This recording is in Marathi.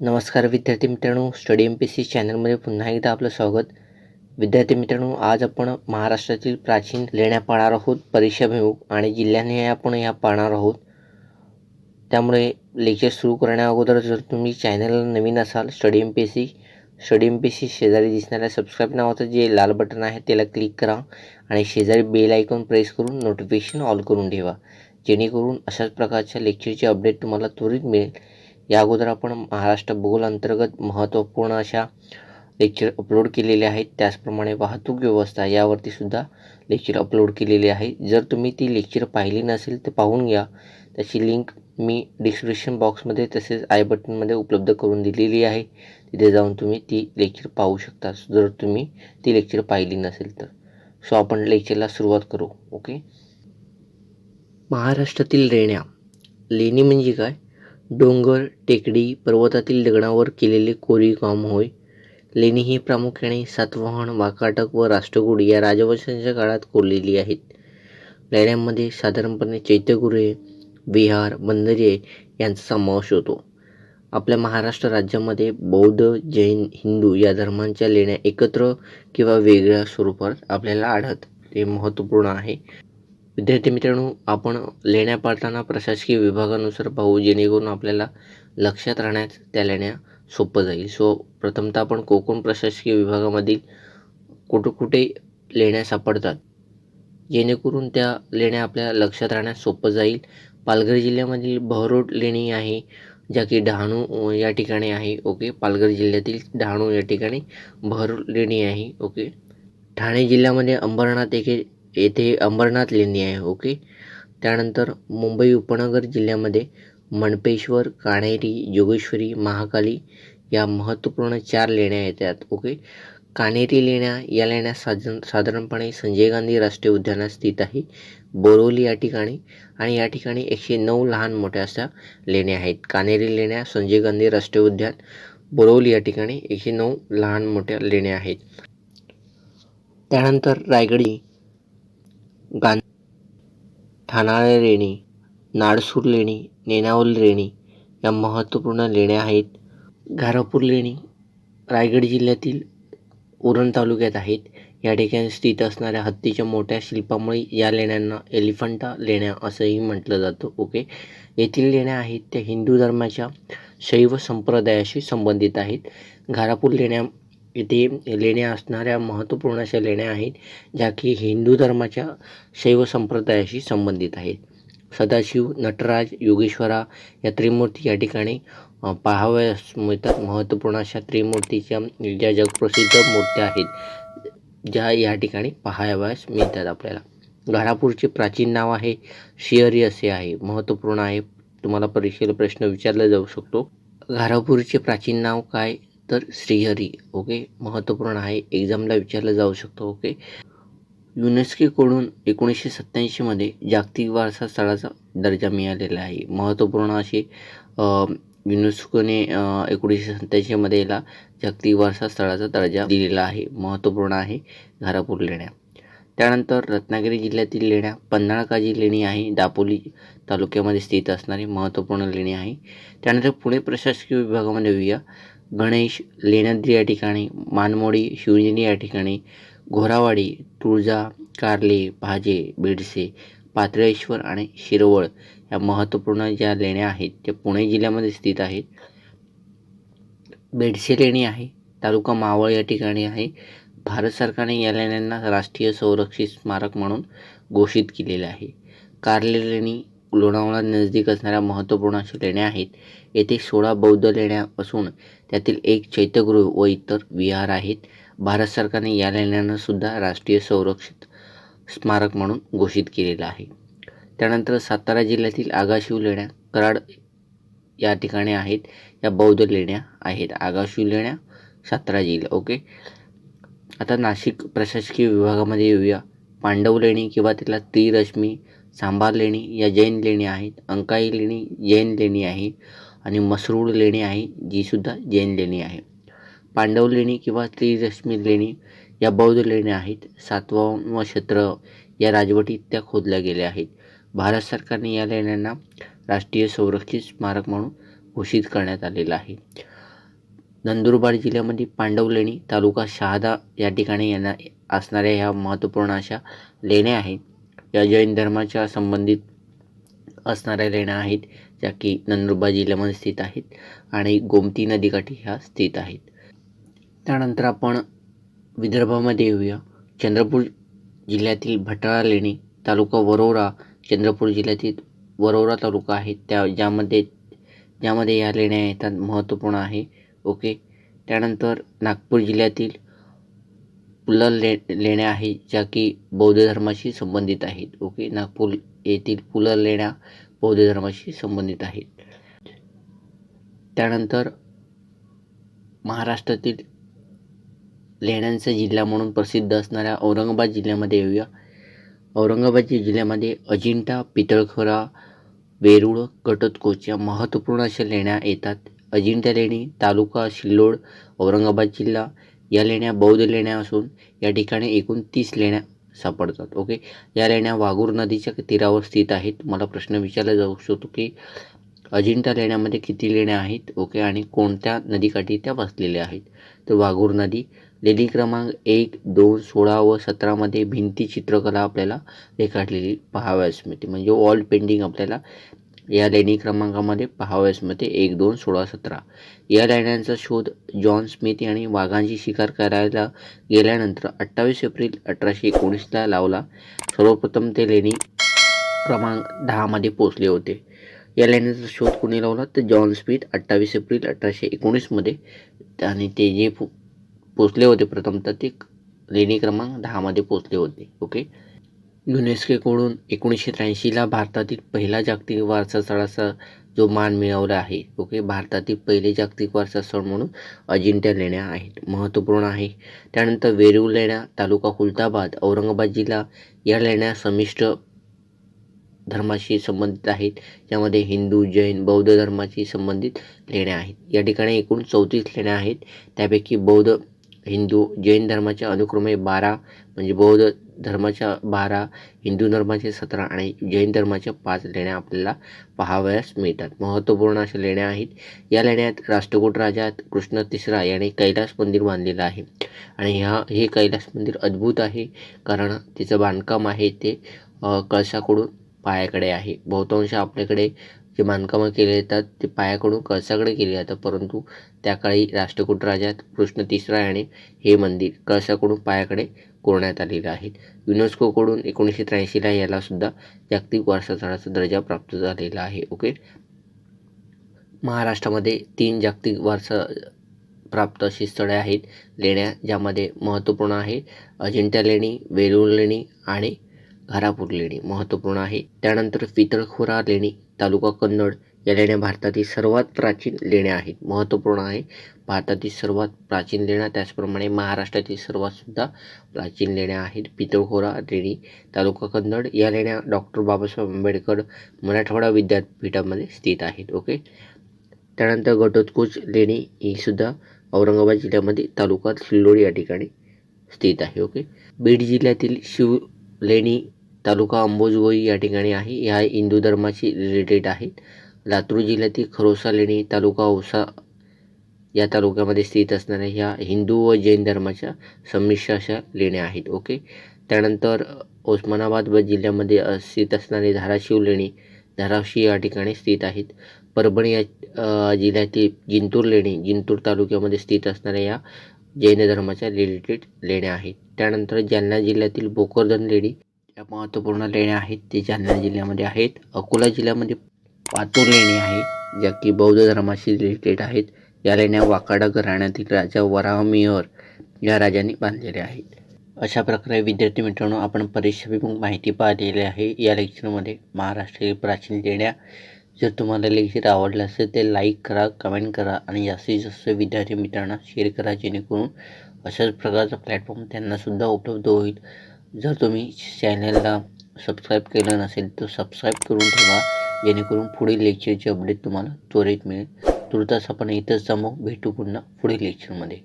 नमस्कार विद्यार्थी मित्रांनो, स्टडी MPSC चॅनलमध्ये पुन्हा एकदा आपलं स्वागत. विद्यार्थी मित्रांनो, आज आपण महाराष्ट्रातील प्राचीन लेण्या पाहणार आहोत. परीक्षाभिमुख आणि जिल्ह्याने आपण या पाहणार आहोत. त्यामुळे लेक्चर सुरू करण्या अगोदर जर तुम्ही चॅनलला नवीन असाल, स्टडी MPSC शेजारी दिसणाऱ्या सबस्क्राईब नावाचं जे लाल बटन आहे त्याला क्लिक करा आणि शेजारी बेल आयकॉन प्रेस करून नोटिफिकेशन ऑल करून ठेवा, जेणेकरून अशाच प्रकारच्या लेक्चरची अपडेट तुम्हाला त्वरित मिळेल. या अगोदर आपण महाराष्ट्र भूगोल अंतर्गत महत्त्वपूर्ण अशा लेक्चर अपलोड केलेले आहेत. त्याचप्रमाणे वाहतूक व्यवस्था यावरती सुद्धा लेक्चर अपलोड केलेले आहे. जर तुम्ही ती लेक्चर पाहिली नसेल तर पाहून घ्या. त्याची लिंक मी डिस्क्रिप्शन बॉक्समध्ये तसेच आय बटनमध्ये उपलब्ध करून दिलेली आहे. तिथे जाऊन तुम्ही ती लेक्चर पाहू शकता जर तुम्ही ती लेक्चर पाहिली नसेल तर. सो आपण लेक्चरला सुरुवात करू. ओके. महाराष्ट्रातील लेण्या. लेणी म्हणजे काय? डोंगर, टेकडी, पर्वतातील दगडांवर केलेले कोरीवकाम होय. लेणी ही प्रामुख्याने सातवाहन, वाकाटक व राष्ट्रकूट या राजवंशांच्या काळात कोरलेली आहेत. लेण्यांमध्ये साधारणपणे चैत्यगृहे, विहार, बंदरे यांचा समावेश होतो. आपल्या महाराष्ट्र राज्यामध्ये बौद्ध, जैन, हिंदू या धर्मांच्या लेण्या एकत्र किंवा वेगळ्या स्वरूपात आपल्याला आढळतात. ते महत्त्वपूर्ण आहे. विद्यार्थी मित्रांनो, आपण लेण्या पाळताना प्रशासकीय विभागानुसार पाहू, जेणेकरून आपल्याला लक्षात राहण्यास त्या लेण्या सोपं जाईल. सो प्रथमतः आपण कोकण प्रशासकीय विभागामधील कुठे लेण्या सापडतात, जेणेकरून त्या लेण्या आपल्या लक्षात राहण्यास सोपं जाईल. पालघर जिल्ह्यामधील बहरोड लेणी आहे, ज्या की डहाणू या ठिकाणी आहे. ओके. पालघर जिल्ह्यातील डहाणू या ठिकाणी बहरोड लेणी आहे. ओके. ठाणे जिल्ह्यामध्ये अंबरनाथ येथे अंबरनाथ लेणी आहे. ओके. त्यानंतर मुंबई उपनगर जिल्ह्यामध्ये मनपेश्वर, काणेरी, जोगेश्वरी, महाकाली या महत्त्वपूर्ण 4 लेण्या येतात. ओके. काणेरी लेण्या या लेण्या साधारणपणे संजय गांधी राष्ट्रीय उद्यानात स्थित आहे, बोरिवली या ठिकाणी. आणि या ठिकाणी 109 लहान मोठ्या अशा लेण्या आहेत. काणेरी लेण्या, संजय गांधी राष्ट्रीय उद्यान, बोरिवली या ठिकाणी 109 लहान मोठ्या लेण्या आहेत. त्यानंतर रायगडी, ठाणाळे लेणी, नाडसूर लेणी, नेनावली लेणी या महत्त्वपूर्ण लेण्या आहेत. घारापूर लेणी रायगड जिल्ह्यातील उरण तालुक्यात आहेत. या ठिकाणी स्थित असणाऱ्या हत्तीच्या मोठ्या शिल्पामुळे या लेण्यांना एलिफंटा लेण्या असंही म्हटलं जातं. ओके. येथील लेण्या आहेत त्या हिंदू धर्माच्या शैव संप्रदायाशी संबंधित आहेत. घारापूर लेण्या येथे लेण्या असणाऱ्या महत्त्वपूर्ण अशा लेण्या आहेत, ज्या की हिंदू धर्माच्या शैव संप्रदायाशी संबंधित आहेत. सदाशिव, नटराज, योगेश्वरा या त्रिमूर्ती या ठिकाणी पाहावयास मिळतात. महत्त्वपूर्ण अशा त्रिमूर्तीच्या ज्या जगप्रसिद्ध मूर्त्या आहेत, ज्या या ठिकाणी पाहावयास मिळतात आपल्याला. घारापूरचे प्राचीन नाव आहे शियरी असे आहे. महत्त्वपूर्ण आहे, तुम्हाला परीक्षेला प्रश्न विचारला जाऊ शकतो. घारापूरचे प्राचीन नाव काय? तर श्रीहरी. ओके. महत्त्वपूर्ण आहे, एक्झामला विचारलं जाऊ शकतो. ओके. युनेस्कोकडून 1987 मध्ये जागतिक वारसा स्थळाचा दर्जा मिळालेला आहे. महत्त्वपूर्ण असे युनेस्कोने 1987 मध्ये याला जागतिक वारसा स्थळाचा दर्जा दिलेला आहे. महत्त्वपूर्ण आहे घारापूर लेण्या. त्यानंतर रत्नागिरी जिल्ह्यातील लेण्या, पन्हाळकाजी लेणी आहे, दापोली तालुक्यामध्ये स्थित असणारी महत्त्वपूर्ण लेणी आहे. त्यानंतर पुणे प्रशासकीय विभागामध्ये येऊया. गणेश, लेण्याद्री या ठिकाणी, मानमोडी, शिवनेरी या ठिकाणी, घोरावाडी, तुळजा, कार्ले, भाजे, बेडसे, पातळेश्वर आणि शिरवळ या महत्त्वपूर्ण ज्या लेण्या आहेत त्या पुणे जिल्ह्यामध्ये स्थित आहेत. बेडसे लेणी आहे, तालुका मावळ या ठिकाणी आहे. भारत सरकारने या लेण्यांना राष्ट्रीय संरक्षित स्मारक म्हणून घोषित केलेले आहे. कार्ले लेणी लोणावळा नजदीक असणाऱ्या महत्त्वपूर्ण अशा लेण्या आहेत. येथे 16 बौद्ध लेण्या असून त्यातील 1 चैत्यगृह व इतर विहार आहेत. भारत सरकारने या लेण्यांना सुद्धा राष्ट्रीय संरक्षित स्मारक म्हणून घोषित केलेलं आहे. त्यानंतर सातारा जिल्ह्यातील आगाशिव लेण्या, कराड या ठिकाणी आहेत. या बौद्ध लेण्या आहेत. आगाशिव लेण्या, सातारा जिल्हा. ओके. आता नाशिक प्रशासकीय विभागामध्ये येऊया. पांडव लेणी किंवा त्याला त्रिरश्मी, सांबार लेणी या जैन लेणी आहेत. अंकाई लेणी जैन लेणी आहे आणि मसरूळ लेणी आहे, जी सुद्धा जैन लेणी आहे. पांडव लेणी किंवा त्रिरश्मी लेणी या बौद्ध लेण्या आहेत. 7वा क्षेत्र या राजवटीत त्या खोदल्या गेल्या आहेत. भारत सरकारने या लेण्यांना राष्ट्रीय संरक्षित स्मारक म्हणून घोषित करण्यात आलेलं आहे. नंदुरबार जिल्ह्यामध्ये पांडवलेणी तालुका शहादा या ठिकाणी असणाऱ्या ह्या महत्त्वपूर्ण अशा लेण्या आहेत. या जैन धर्माच्या संबंधित असणाऱ्या लेण्या आहेत, ज्या की नंदुरबार जिल्ह्यामध्ये स्थित आहेत आणि गोमती नदीकाठी ह्या स्थित आहेत. त्यानंतर आपण विदर्भामध्ये येऊया. चंद्रपूर जिल्ह्यातील भटाळा लेणी तालुका वरोरा, चंद्रपूर जिल्ह्यातील वरोरा तालुका आहे, ज्यामध्ये या लेण्या येतात, महत्त्वपूर्ण आहे. ओके. त्यानंतर नागपूर जिल्ह्यातील पुलल लेण्या आहेत, ज्या की बौद्ध धर्माशी संबंधित आहेत. ओके. नागपूर येथील पुलल लेण्या बौद्ध धर्माशी संबंधित आहेत. त्यानंतर महाराष्ट्रातील लेण्यांचा जिल्हा म्हणून प्रसिद्ध असणाऱ्या औरंगाबाद जिल्ह्यामध्ये येऊया. औरंगाबाद जिल्ह्यामध्ये अजिंठा, पितळखोरा, वेरूळ, घटोत्कच या महत्त्वपूर्ण अशा लेण्या येतात. अजिंठा लेणी तालुका सिल्लोड, औरंगाबाद जिल्हा. या लेण्या बौद्ध लेण्या असून या ठिकाणी एकूण 30 लेण्या सापडतात. ओके. या लेण्या वाघूर नदीच्या तीरावर स्थित आहेत. मला प्रश्न विचारला जाऊ शकतो की अजिंठा लेण्यामध्ये किती लेण्या आहेत. ओके. आणि कोणत्या नदीकाठी त्या वसलेल्या आहेत. तर वाघूर नदी. लेणी क्रमांक 1, 2, 16 व 17 मध्ये भिंती चित्रकला आपल्याला रेखाटलेली पाहावयास मिळते. म्हणजे वॉल पेंटिंग आपल्याला या लेणी क्रमांकामध्ये पाहावयास मिळते 1, 2, 16, 17. या लेण्यांचा शोध जॉन स्मिथ यांनी वाघांची शिकार करायला गेल्यानंतर 28 एप्रिल 1819 लावला. सर्वप्रथम ते लेणी क्रमांक 10 मध्ये पोहोचले होते. या लेण्यांचा शोध कोणी लावला तर जॉन स्मिथ 28 एप्रिल 1819 मध्ये. आणि ते जे पोचले होते प्रथमतः ते लेणी क्रमांक 10 मध्ये पोचले होते. ओके. युनेस्कोकडून 1983ला भारतातील पहिला जागतिक वारसा स्थळाचा जो मान मिळवला आहे. ओके. भारतातील पहिले जागतिक वारसा स्थळ म्हणून अजिंठा लेण्या आहेत, महत्त्वपूर्ण आहे. त्यानंतर वेरूळ लेण्या तालुका खुलताबाद, औरंगाबाद जिल्हा. या लेण्या समिष्ट धर्माशी संबंधित आहेत, ज्यामध्ये हिंदू, जैन, बौद्ध धर्माशी संबंधित लेण्या आहेत. या ठिकाणी एकूण 34 लेण्या आहेत. त्यापैकी बौद्ध, हिंदू, जैन धर्माच्या अनुक्रमे 12, म्हणजे बौद्ध धर्माच्या 12, हिंदू धर्माचे 17 आणि जैन धर्माच्या 5 लेण्या आपल्याला पाहावयास मिळतात. महत्त्वपूर्ण अशा लेण्या आहेत. या लेण्यात राष्ट्रकूट राजा कृष्ण तिसरा याने कैलास मंदिर बांधलेलं आहे. आणि हे कैलास मंदिर अद्भुत आहे, कारण तिचं बांधकाम आहे ते कळसाकडून पायाकडे आहे. बहुतांश आपल्याकडे जे बांधकामं केले जातात ते पायाकडून कळसाकडे केले जातात, परंतु त्या काळी राष्ट्रकूट राजा कृष्ण तिसरा याने हे मंदिर कळसाकडून पायाकडे कोरण्यात आलेलं आहे. युनेस्कोकडून 1983ला याला सुद्धा जागतिक वारसा स्थळाचा दर्जा प्राप्त झालेला आहे. ओके. महाराष्ट्रामध्ये 3 जागतिक वारसा प्राप्त अशी स्थळे आहेत, लेण्या, ज्यामध्ये महत्त्वपूर्ण आहे अजिंठा लेणी, वेरूळ लेणी आणि घारापूर लेणी महत्त्वपूर्ण आहे. त्यानंतर पितळखोरा लेणी तालुका कन्नड. या लेण्या भारतातील सर्वात प्राचीन लेण्या आहेत, महत्त्वपूर्ण आहे. भारतातील सर्वात प्राचीन लेण्या, त्याचप्रमाणे महाराष्ट्रातील सर्वात सुद्धा प्राचीन लेण्या आहेत. पितळखोरा लेणी तालुका कन्नड. या लेण्या डॉक्टर बाबासाहेब आंबेडकर मराठवाडा विद्यापीठामध्ये स्थित आहेत. ओके. त्यानंतर घटोत्कच लेणी ही सुद्धा औरंगाबाद जिल्ह्यामध्ये तालुका सिल्लोड या ठिकाणी स्थित आहे. ओके. बीड जिल्ह्यातील शिव लेणी तालुका अंबोजगोई या ठिकाणी आहे. ह्या हिंदू धर्माशी रिलेटेड आहेत. लातूर जिल्ह्यातील खरोसा लेणी तालुका औसा या तालुक्यामध्ये स्थित असणाऱ्या ह्या हिंदू व जैन धर्माच्या संमिश्र अशा लेण्या आहेत. ओके. त्यानंतर उस्मानाबाद जिल्ह्यामध्ये स्थित असणारी धाराशिव लेणी धाराशिव या ठिकाणी स्थित आहेत. परभणी या जिल्ह्यातील जिंतूर लेणी जिंतूर तालुक्यामध्ये स्थित असणाऱ्या या जैन धर्माच्या रिलेटेड लेण्या आहेत. त्यानंतर जालना जिल्ह्यातील भोकरदन लेणी या महत्त्वपूर्ण लेण्या आहेत, ते जालना जिल्ह्यामध्ये आहेत. अकोला जिल्ह्यामध्ये पातूर लेणी आहे, ज्या की बौद्ध धर्माशी रिलेटेड आहेत. या लेण्या वाकाडा घराण्यातील राजा वराहमिहिर या राजांनी बांधलेल्या आहेत. अशा प्रकारे विद्यार्थी मित्रांनो, आपण परीक्षाभिमुख माहिती पाहिलेली आहे या लेक्चरमध्ये महाराष्ट्रातील प्राचीन लेण्या. जर तुम्हाला लेक्चर आवडलं असेल तर लाईक करा, कमेंट करा आणि जास्तीत जास्त विद्यार्थी मित्रांना शेअर करा, जेणेकरून अशाच प्रकारचा प्लॅटफॉर्म त्यांनासुद्धा उपलब्ध होईल. जर तुम्ही चॅनलला सबस्क्राईब केलं नसेल तर सबस्क्राईब करून ठेवा, जेणेकरून पुढील लेक्चरची अपडेट तुम्हाला त्वरित मिळेल. तुर्तास आपण इथंच थांबू, भेटू पुन्हा पुढील लेक्चरमध्ये.